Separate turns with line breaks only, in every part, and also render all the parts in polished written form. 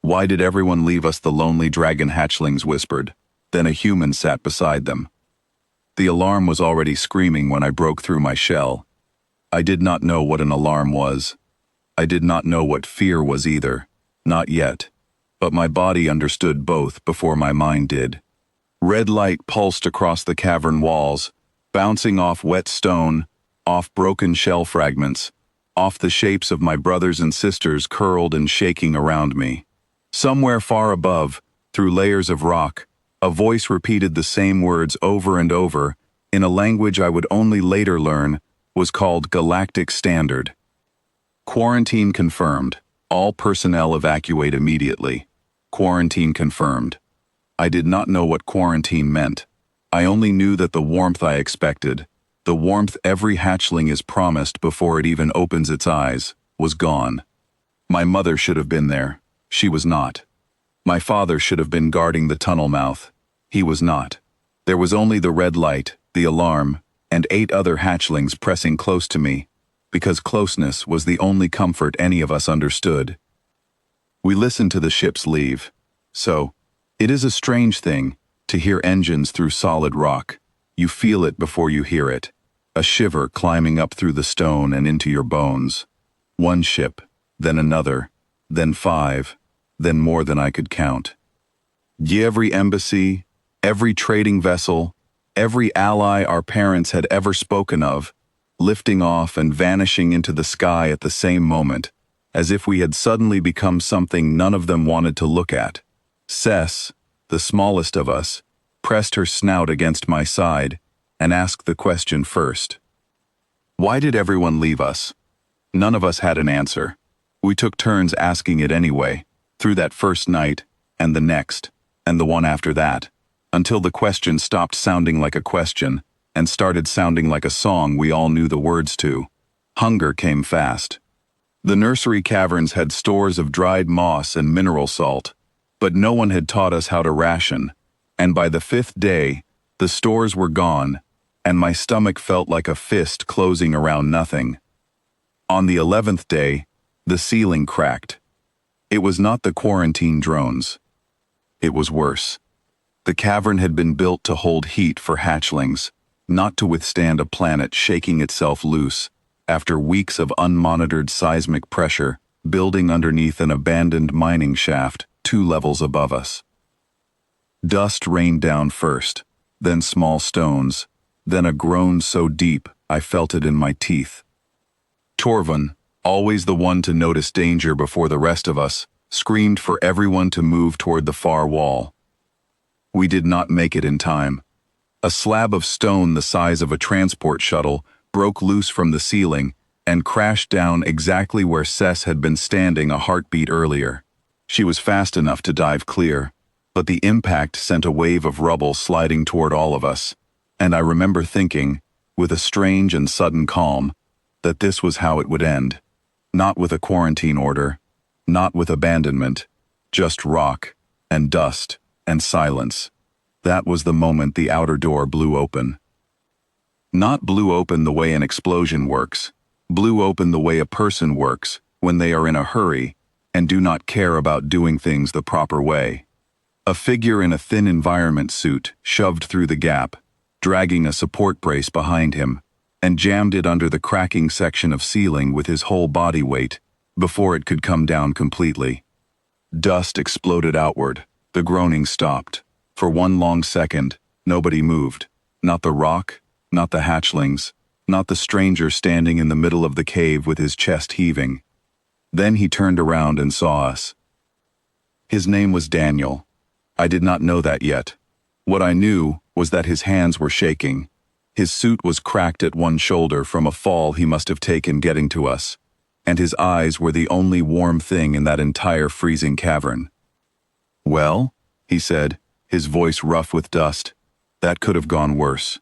Why did everyone leave us? The lonely dragon hatchlings whispered. Then a human sat beside them. The alarm was already screaming when I broke through my shell. I did not know what an alarm was. I did not know what fear was either. Not yet. But my body understood both before my mind did. Red light pulsed across the cavern walls, bouncing off wet stone, off broken shell fragments, off the shapes of my brothers and sisters curled and shaking around me. Somewhere far above, through layers of rock, a voice repeated the same words over and over, in a language I would only later learn was called Galactic Standard. Quarantine confirmed. All personnel evacuate immediately. Quarantine confirmed. I did not know what quarantine meant. I only knew that the warmth I expected, the warmth every hatchling is promised before it even opens its eyes, was gone. My mother should have been there. She was not. My father should have been guarding the tunnel mouth. He was not. There was only the red light, the alarm, and 8 other hatchlings pressing close to me, because closeness was the only comfort any of us understood. We listened to the ships leave. So, it is a strange thing to hear engines through solid rock. You feel it before you hear it, a shiver climbing up through the stone and into your bones. One ship, then another, then 5, then more than I could count. Every embassy, every trading vessel, every ally our parents had ever spoken of, lifting off and vanishing into the sky at the same moment, as if we had suddenly become something none of them wanted to look at. Cess, the smallest of us, pressed her snout against my side and asked the question first. Why did everyone leave us? None of us had an answer. We took turns asking it anyway, through that first night, and the next, and the one after that, until the question stopped sounding like a question and started sounding like a song we all knew the words to. Hunger came fast. The nursery caverns had stores of dried moss and mineral salt, but no one had taught us how to ration, and by the 5th day, the stores were gone, and my stomach felt like a fist closing around nothing. On the 11th day, the ceiling cracked. It was not the quarantine drones. It was worse. The cavern had been built to hold heat for hatchlings, not to withstand a planet shaking itself loose after weeks of unmonitored seismic pressure building underneath an abandoned mining shaft 2 levels above us. Dust rained down first, then small stones, then a groan so deep I felt it in my teeth. Torvin, always the one to notice danger before the rest of us, screamed for everyone to move toward the far wall. We did not make it in time. A slab of stone the size of a transport shuttle broke loose from the ceiling and crashed down exactly where Cess had been standing a heartbeat earlier. She was fast enough to dive clear, but the impact sent a wave of rubble sliding toward all of us, and I remember thinking, with a strange and sudden calm, that this was how it would end. Not with a quarantine order, not with abandonment, just rock and dust and silence. That was the moment the outer door blew open. Not blew open the way an explosion works, blew open the way a person works when they are in a hurry and do not care about doing things the proper way. A figure in a thin environment suit shoved through the gap, dragging a support brace behind him, and jammed it under the cracking section of ceiling with his whole body weight before it could come down completely. Dust exploded outward. The groaning stopped. For one long second, nobody moved. Not the rock, not the hatchlings, not the stranger standing in the middle of the cave with his chest heaving. Then he turned around and saw us. His name was Daniel. I did not know that yet. What I knew was that his hands were shaking. His suit was cracked at one shoulder from a fall he must have taken getting to us, and his eyes were the only warm thing in that entire freezing cavern. "Well?" he said, his voice rough with dust. That could have gone worse.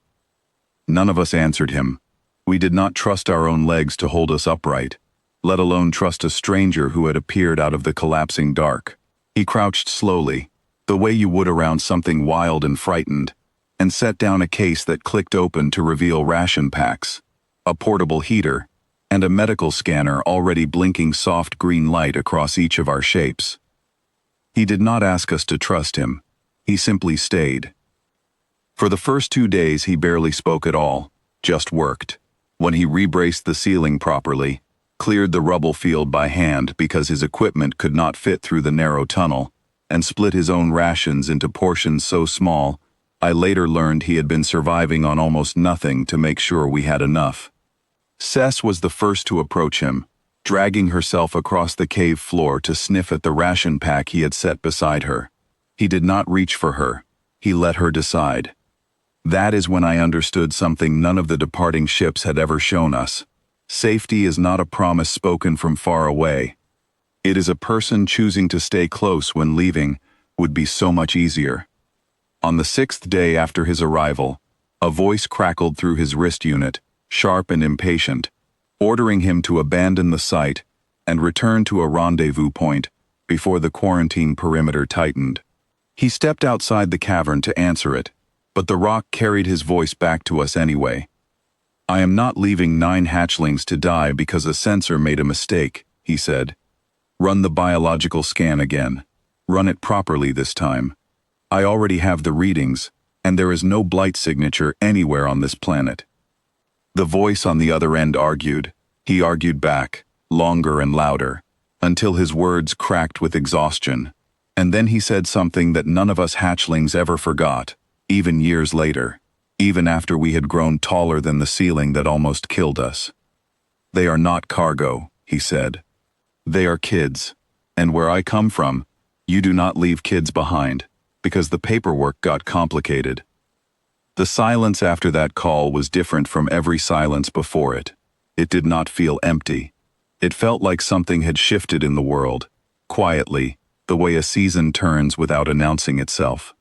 None of us answered him. We did not trust our own legs to hold us upright, let alone trust a stranger who had appeared out of the collapsing dark. He crouched slowly, the way you would around something wild and frightened, and set down a case that clicked open to reveal ration packs, a portable heater, and a medical scanner already blinking soft green light across each of our shapes. He did not ask us to trust him. He simply stayed. For the first 2 days he barely spoke at all, just worked. When he rebraced the ceiling properly, cleared the rubble field by hand because his equipment could not fit through the narrow tunnel, and split his own rations into portions so small, I later learned he had been surviving on almost nothing to make sure we had enough. Cess was the first to approach him, dragging herself across the cave floor to sniff at the ration pack he had set beside her. He did not reach for her. He let her decide. That is when I understood something none of the departing ships had ever shown us. Safety is not a promise spoken from far away. It is a person choosing to stay close when leaving would be so much easier. On the 6th day after his arrival, a voice crackled through his wrist unit, sharp and impatient, ordering him to abandon the site and return to a rendezvous point before the quarantine perimeter tightened. He stepped outside the cavern to answer it, but the rock carried his voice back to us anyway. "I am not leaving 9 hatchlings to die because a sensor made a mistake," he said. "Run the biological scan again. Run it properly this time. I already have the readings, and there is no blight signature anywhere on this planet." The voice on the other end argued. He argued back, longer and louder, until his words cracked with exhaustion. And then he said something that none of us hatchlings ever forgot, even years later, even after we had grown taller than the ceiling that almost killed us. "They are not cargo," he said. "They are kids, and where I come from, you do not leave kids behind, because the paperwork got complicated." The silence after that call was different from every silence before it. It did not feel empty. It felt like something had shifted in the world, quietly, the way a season turns without announcing itself.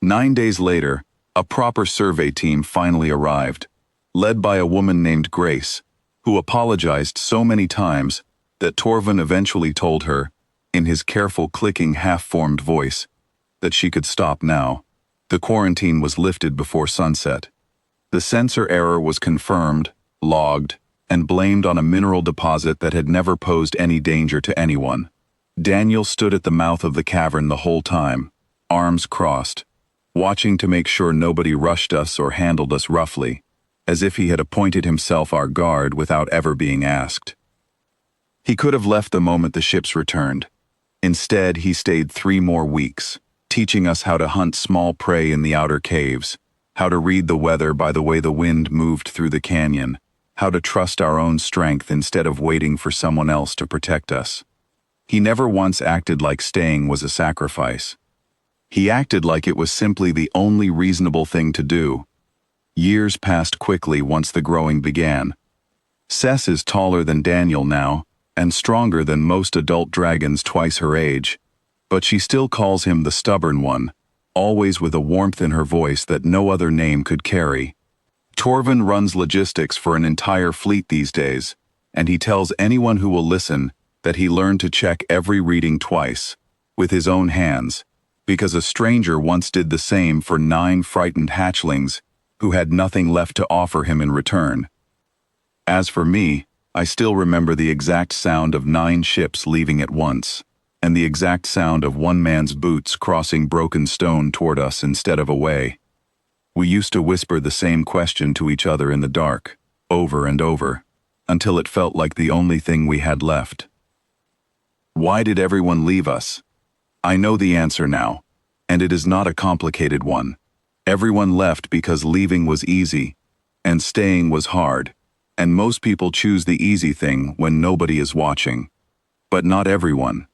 9 days later, a proper survey team finally arrived, led by a woman named Grace, who apologized so many times that Torvin eventually told her, in his careful clicking half-formed voice, that she could stop now. The quarantine was lifted before sunset. The sensor error was confirmed, logged, and blamed on a mineral deposit that had never posed any danger to anyone. Daniel stood at the mouth of the cavern the whole time, arms crossed, watching to make sure nobody rushed us or handled us roughly, as if he had appointed himself our guard without ever being asked. He could have left the moment the ships returned. Instead, he stayed 3 more weeks, teaching us how to hunt small prey in the outer caves, how to read the weather by the way the wind moved through the canyon, how to trust our own strength instead of waiting for someone else to protect us. He never once acted like staying was a sacrifice. He acted like it was simply the only reasonable thing to do. Years passed quickly once the growing began. Cess is taller than Daniel now, and stronger than most adult dragons twice her age, but she still calls him the stubborn one, always with a warmth in her voice that no other name could carry. Torvin runs logistics for an entire fleet these days, and he tells anyone who will listen that he learned to check every reading twice, with his own hands, because a stranger once did the same for 9 frightened hatchlings who had nothing left to offer him in return. As for me, I still remember the exact sound of 9 ships leaving at once, and the exact sound of one man's boots crossing broken stone toward us instead of away. We used to whisper the same question to each other in the dark, over and over, until it felt like the only thing we had left. Why did everyone leave us? I know the answer now, and it is not a complicated one. Everyone left because leaving was easy, and staying was hard, and most people choose the easy thing when nobody is watching. But not everyone.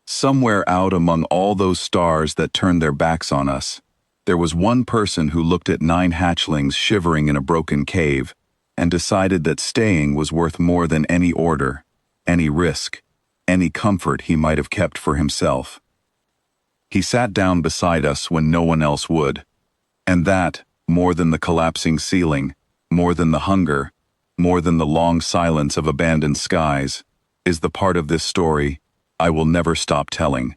Somewhere out among all those stars that turned their backs on us, there was one person who looked at 9 hatchlings shivering in a broken cave and decided that staying was worth more than any order, any risk, any comfort he might have kept for himself. He sat down beside us when no one else would, and that, more than the collapsing ceiling, more than the hunger, more than the long silence of abandoned skies, is the part of this story I will never stop telling.